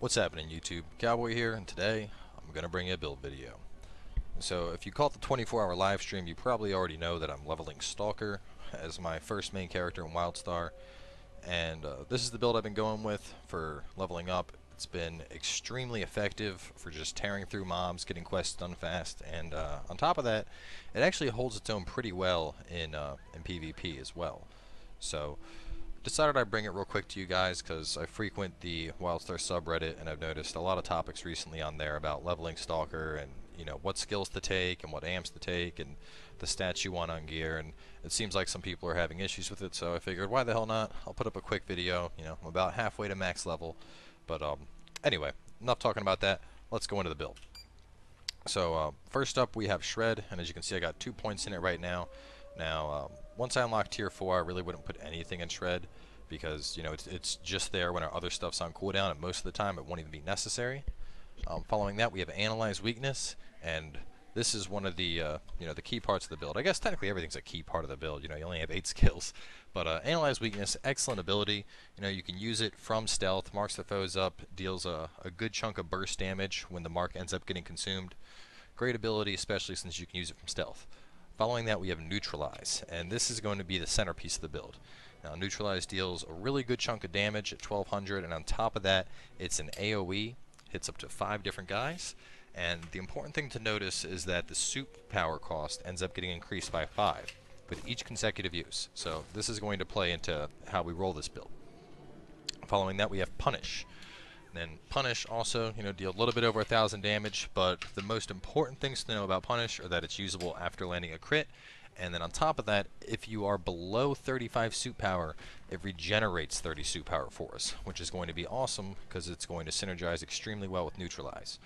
What's happening, YouTube? Cowboy here, and today I'm going to bring you a build video. So if you caught the 24-hour live stream, you probably already know that I'm leveling Stalker as my first main character in Wildstar, and this is the build I've been going with for leveling up. It's been extremely effective for just tearing through mobs, getting quests done fast, and on top of that, it actually holds its own pretty well in PvP as well. So decided I'd bring it real quick to you guys because I frequent the Wildstar subreddit, and I've noticed a lot of topics recently on there about leveling Stalker and what skills to take and what amps to take and the stats you want on gear, and it seems like some people are having issues with it, so I figured why the hell not. I'll put up a quick video. I'm about halfway to max level, but anyway, enough talking about that. Let's go into the build. So first up we have Shred, and as you can see I got 2 points in it right now. Now once I unlock tier 4, I really wouldn't put anything in Shred because it's just there when our other stuff's on cooldown, and most of the time it won't even be necessary. Following that we have Analyze Weakness, and this is one of the the key parts of the build. I guess technically everything's a key part of the build. You only have 8 skills, but Analyze Weakness, excellent ability. You can use it from stealth, marks the foes up, deals a good chunk of burst damage when the mark ends up getting consumed. Great ability, especially since you can use it from stealth. Following that we have Neutralize, and this is going to be the centerpiece of the build. Now Neutralize deals a really good chunk of damage at 1200, and on top of that it's an AoE, hits up to 5 different guys, and the important thing to notice is that the soup power cost ends up getting increased by 5 with each consecutive use. So this is going to play into how we roll this build. Following that we have Punish. And Punish also, deal a little bit over 1,000 damage, but the most important things to know about Punish are that it's usable after landing a crit, and then on top of that, if you are below 35 suit power, it regenerates 30 suit power for us, which is going to be awesome because it's going to synergize extremely well with Neutralize.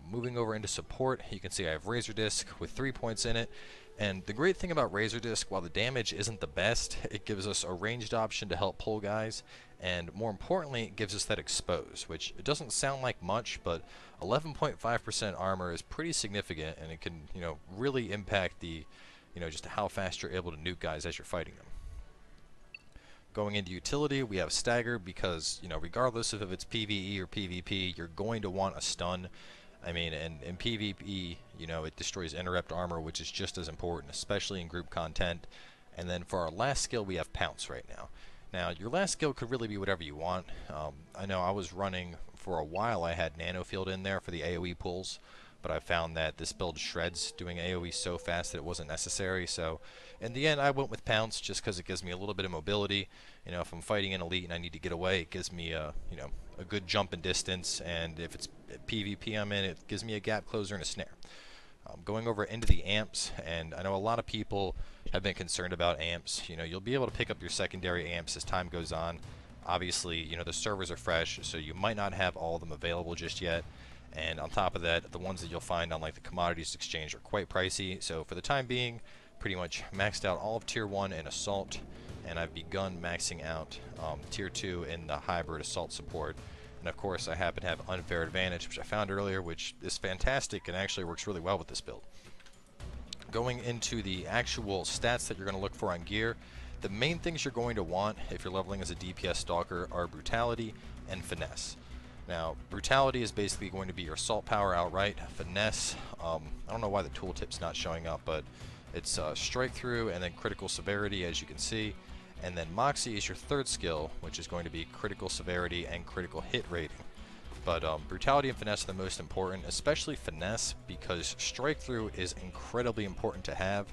Moving over into support, you can see I have Razor Disc with 3 points in it, and the great thing about Razor Disc, while the damage isn't the best, it gives us a ranged option to help pull guys, and more importantly, it gives us that expose, which it doesn't sound like much, but 11.5% armor is pretty significant, and it can, really impact the, just how fast you're able to nuke guys as you're fighting them. Going into utility, we have Stagger because, regardless of if it's PvE or PvP, you're going to want a stun. I mean, and in PvP, it destroys interrupt armor, which is just as important, especially in group content. And then for our last skill, we have Pounce right now. Now, your last skill could really be whatever you want. I know I was running, for a while, I had Nano Field in there for the AoE pulls, but I found that this build shreds doing AoE so fast that it wasn't necessary. So in the end, I went with Pounce just because it gives me a little bit of mobility. If I'm fighting an elite and I need to get away, it gives me a good jump in distance, and if it's PvP I'm in, it gives me a gap closer and a snare. Going over into the amps, and I know a lot of people have been concerned about amps. You'll be able to pick up your secondary amps as time goes on. Obviously, the servers are fresh, so you might not have all of them available just yet. And on top of that, the ones that you'll find on like the commodities exchange are quite pricey. So for the time being, pretty much maxed out all of tier 1 in assault, and I've begun maxing out tier 2 in the hybrid assault support. And of course I happen to have unfair advantage, which I found earlier, which is fantastic and actually works really well with this build. Going into the actual stats that you're going to look for on gear, the main things you're going to want if you're leveling as a DPS Stalker are Brutality and Finesse. Now, Brutality is basically going to be your assault power outright. Finesse, I don't know why the tooltip's not showing up, but it's Strikethrough and then Critical Severity, as you can see. And then Moxie is your third skill, which is going to be Critical Severity and Critical Hit Rating. But Brutality and Finesse are the most important, especially Finesse, because Strikethrough is incredibly important to have.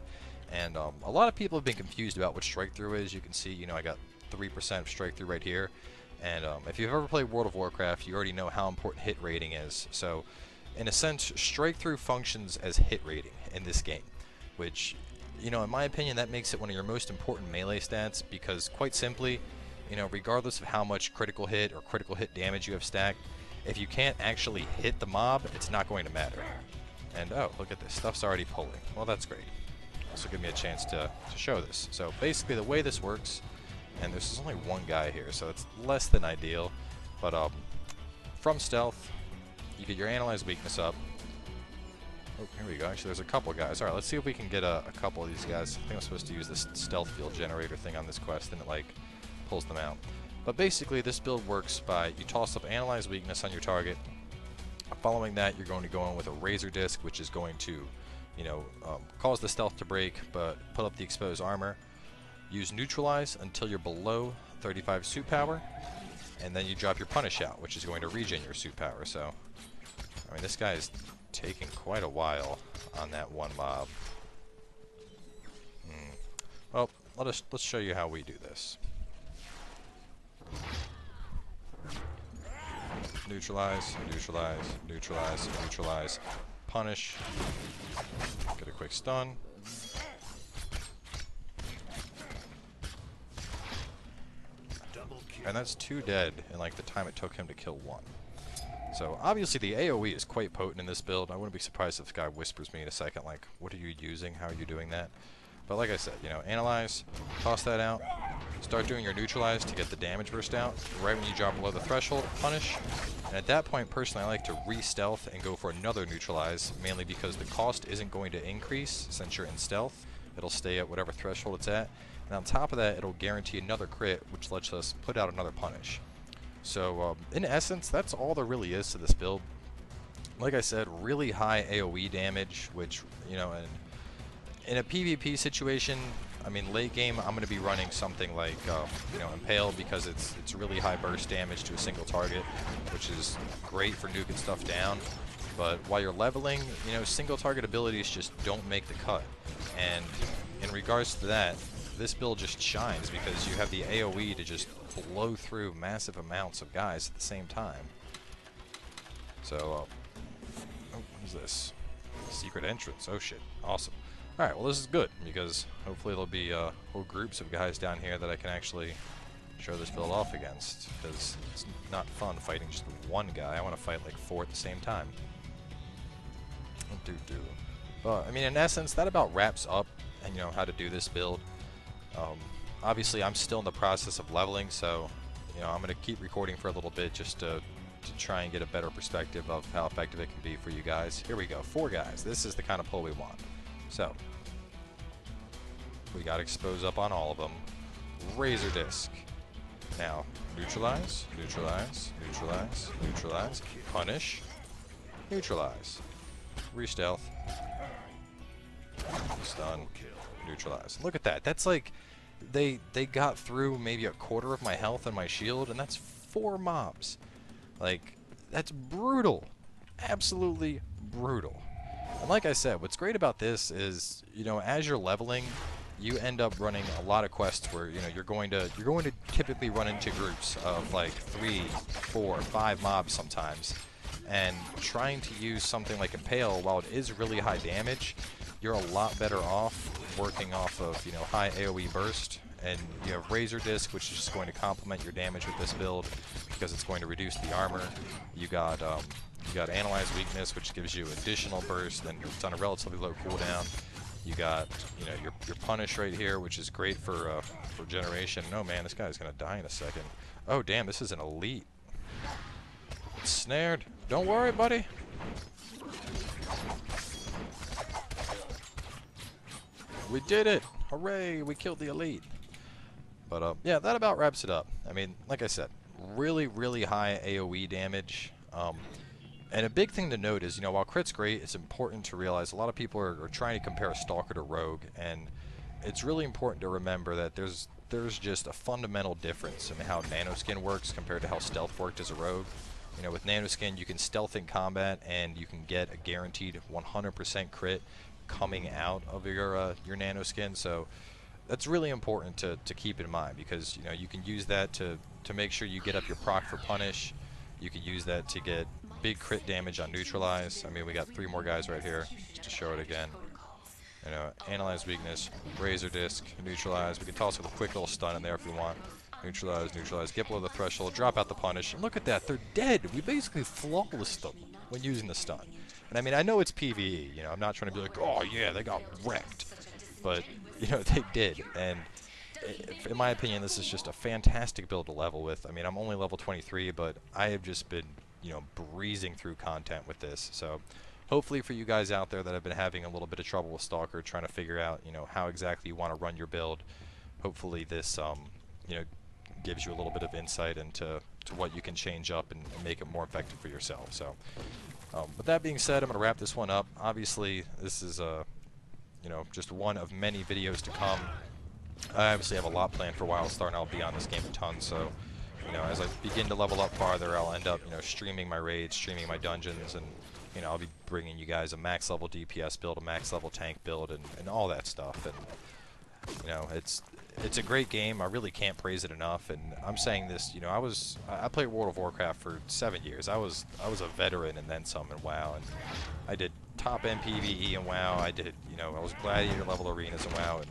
And a lot of people have been confused about what Strikethrough is. You can see, I got 3% of Strikethrough right here. And if you've ever played World of Warcraft, you already know how important hit rating is. So, in a sense, Strikethrough functions as hit rating in this game, which, in my opinion, that makes it one of your most important melee stats because, quite simply, regardless of how much critical hit or critical hit damage you have stacked, if you can't actually hit the mob, it's not going to matter. And, oh, look at this. Stuff's already pulling. Well, that's great. Also give me a chance to show this. So, basically, the way this works, and there's only one guy here, so it's less than ideal, but from stealth, you get your Analyze Weakness up. Oh, here we go. Actually, there's a couple guys. Alright, let's see if we can get a couple of these guys. I think I'm supposed to use this stealth field generator thing on this quest, and it, pulls them out. But basically, this build works by you toss up Analyze Weakness on your target. Following that, you're going to go in with a Razor Disc, which is going to, cause the stealth to break, but put up the exposed armor. Use Neutralize until you're below 35 suit power, and then you drop your Punish out, which is going to regen your suit power. So, I mean, this guy is taking quite a while on that one mob. Well, let's show you how we do this. Neutralize, neutralize, neutralize, neutralize, punish, get a quick stun. And that's 2 dead in like the time it took him to kill 1. So obviously the AoE is quite potent in this build. I wouldn't be surprised if this guy whispers me in a second like, what are you using? How are you doing that? But like I said, analyze, toss that out, start doing your neutralize to get the damage burst out. Right when you drop below the threshold, punish. And at that point, personally, I like to re-stealth and go for another neutralize, mainly because the cost isn't going to increase since you're in stealth. It'll stay at whatever threshold it's at. And on top of that, it'll guarantee another crit, which lets us put out another punish. So, in essence, that's all there really is to this build. Like I said, really high AoE damage, which, in a PvP situation, I mean, late game, I'm going to be running something like, Impale, because it's really high burst damage to a single target, which is great for nuking stuff down. But while you're leveling, single target abilities just don't make the cut. And in regards to that, this build just shines because you have the AoE to just blow through massive amounts of guys at the same time. So, what is this? Secret entrance. Oh shit. Awesome. Alright, well this is good, because hopefully there'll be whole groups of guys down here that I can actually show this build off against, because it's not fun fighting just one guy. I want to fight like 4 at the same time. But, I mean, in essence, that about wraps up, and how to do this build. Obviously, I'm still in the process of leveling, so, I'm going to keep recording for a little bit just to try and get a better perspective of how effective it can be for you guys. Here we go, 4 guys. This is the kind of pull we want. So, we got expose up on all of them. Razor Disc. Now, neutralize, neutralize, neutralize, neutralize, punish, neutralize, re-stealth, stun, neutralize. Look at that. That's like, they got through maybe a quarter of my health and my shield, and that's 4 mobs. Like, that's brutal. Absolutely brutal. And like I said, what's great about this is, as you're leveling, you end up running a lot of quests where, you're going to typically run into groups of like 3, 4, 5 mobs sometimes. And trying to use something like Impale, while it is really high damage, you're a lot better off working off of, high AoE burst. And you have Razor Disc, which is just going to complement your damage with this build because it's going to reduce the armor. You got Analyze Weakness, which gives you additional burst, and it's on a relatively low cooldown. You got, your Punish right here, which is great for generation. No, man, this guy's gonna die in a second. Oh, damn, this is an elite. It's snared. Don't worry, buddy. We did it! Hooray! We killed the elite. But yeah, that about wraps it up. I mean, like I said, really, really high AoE damage. And a big thing to note is, while crit's great, it's important to realize a lot of people are trying to compare a Stalker to Rogue, and it's really important to remember that there's just a fundamental difference in how Nanoskin works compared to how Stealth worked as a Rogue. With Nanoskin, you can stealth in combat, and you can get a guaranteed 100% crit coming out of your Nanoskin, so that's really important to keep in mind, because, you can use that to make sure you get up your proc for Punish. You can use that to get big crit damage on neutralize. I mean, we got 3 more guys right here, just to show it again. Analyze Weakness, Razor Disc, neutralize. We can toss with a quick little stun in there if we want. Neutralize, neutralize, get below the threshold, drop out the punish, and look at that, they're dead. We basically flawlessed them when using the stun. And I mean, I know it's PvE, I'm not trying to be like, oh yeah, they got wrecked. But, they did, and in my opinion, this is just a fantastic build to level with. I mean, I'm only level 23, but I have just been, breezing through content with this. So, hopefully for you guys out there that have been having a little bit of trouble with Stalker, trying to figure out, how exactly you want to run your build, hopefully this, gives you a little bit of insight into what you can change up and make it more effective for yourself. So, with that being said, I'm going to wrap this one up. Obviously, this is you know, just one of many videos to come. I obviously have a lot planned for Wildstar, and I'll be on this game a ton. So, you know, as I begin to level up farther, I'll end up, you know, streaming my raids, streaming my dungeons, and you know, I'll be bringing you guys a max level DPS build, a max level tank build, and all that stuff. And you know, it's a great game. I really can't praise it enough. And I'm saying this, you know, I played World of Warcraft for 7 years. I was a veteran and then some in WoW, and I did top end PvE in WoW. I did, you know, I was gladiator level arenas in WoW, and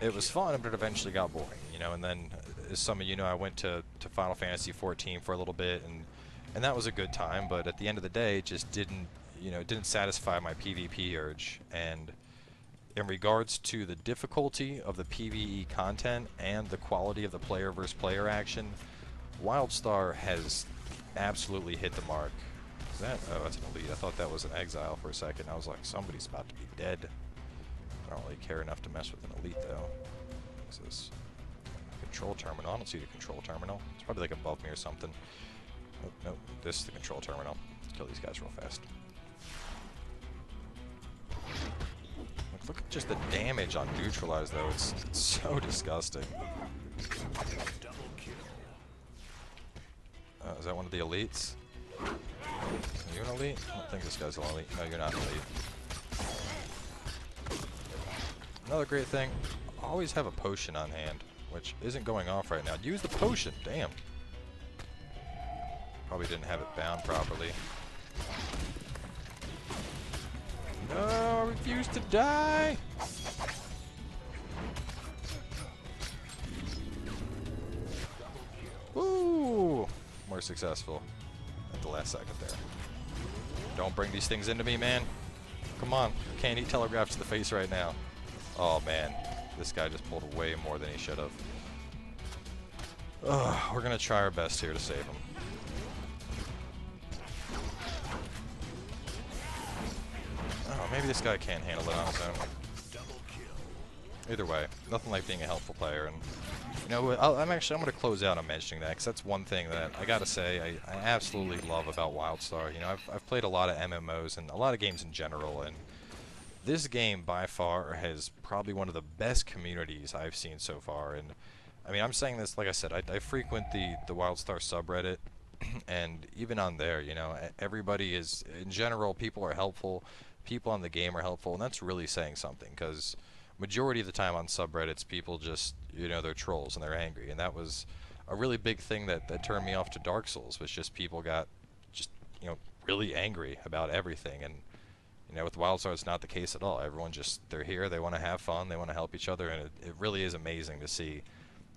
it was fun, but it eventually got boring, you know. And then, as some of you know, I went to Final Fantasy 14 for a little bit, and that was a good time. But at the end of the day, it just didn't, you know, it didn't satisfy my PvP urge. And in regards to the difficulty of the PvE content and the quality of the player versus player action, Wildstar has absolutely hit the mark. Is that? Oh, that's an elite. I thought that was an exile for a second. I was like, somebody's about to be dead. I don't really care enough to mess with an elite, though. What's this? Control terminal. I don't see the control terminal. It's probably like above me or something. Oh, no, this is the control terminal. Let's kill these guys real fast. Look at just the damage on neutralize, though. It's so disgusting. Is that one of the elites? Are you an elite? I don't think this guy's an elite. No, you're not an elite. Another great thing, always have a potion on hand, which isn't going off right now. Use the potion, damn. Probably didn't have it bound properly. No, I refuse to die! Woo! More successful at the last second there. Don't bring these things into me, man. Come on, can't eat telegraphs to the face right now. Oh man, this guy just pulled way more than he should have. We're gonna try our best here to save him. Oh, maybe this guy can't handle it on his own. Either way, nothing like being a helpful player. And you know, I'm gonna close out on mentioning that, because that's one thing that I gotta say I absolutely love about Wildstar. You know, I've played a lot of MMOs and a lot of games in general, and this game, by far, has probably one of the best communities I've seen so far. And I mean, I'm saying this, like I said, I frequent the Wildstar subreddit, and even on there, you know, everybody is, in general, people are helpful, people on the game are helpful, and that's really saying something, because majority of the time on subreddits, people just, you know, they're trolls and they're angry, and that was a really big thing that turned me off to Dark Souls, was just people got just, you know, really angry about everything. And you know, with Wildstar, it's not the case at all. Everyone just, they're here, they want to have fun, they want to help each other, and it really is amazing to see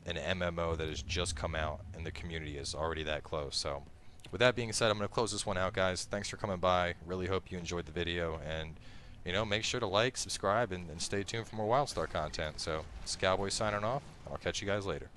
an MMO that has just come out and the community is already that close. So, with that being said, I'm going to close this one out, guys. Thanks for coming by. Really hope you enjoyed the video, and, you know, make sure to like, subscribe, and stay tuned for more Wildstar content. So, it's Cowboy signing off. I'll catch you guys later.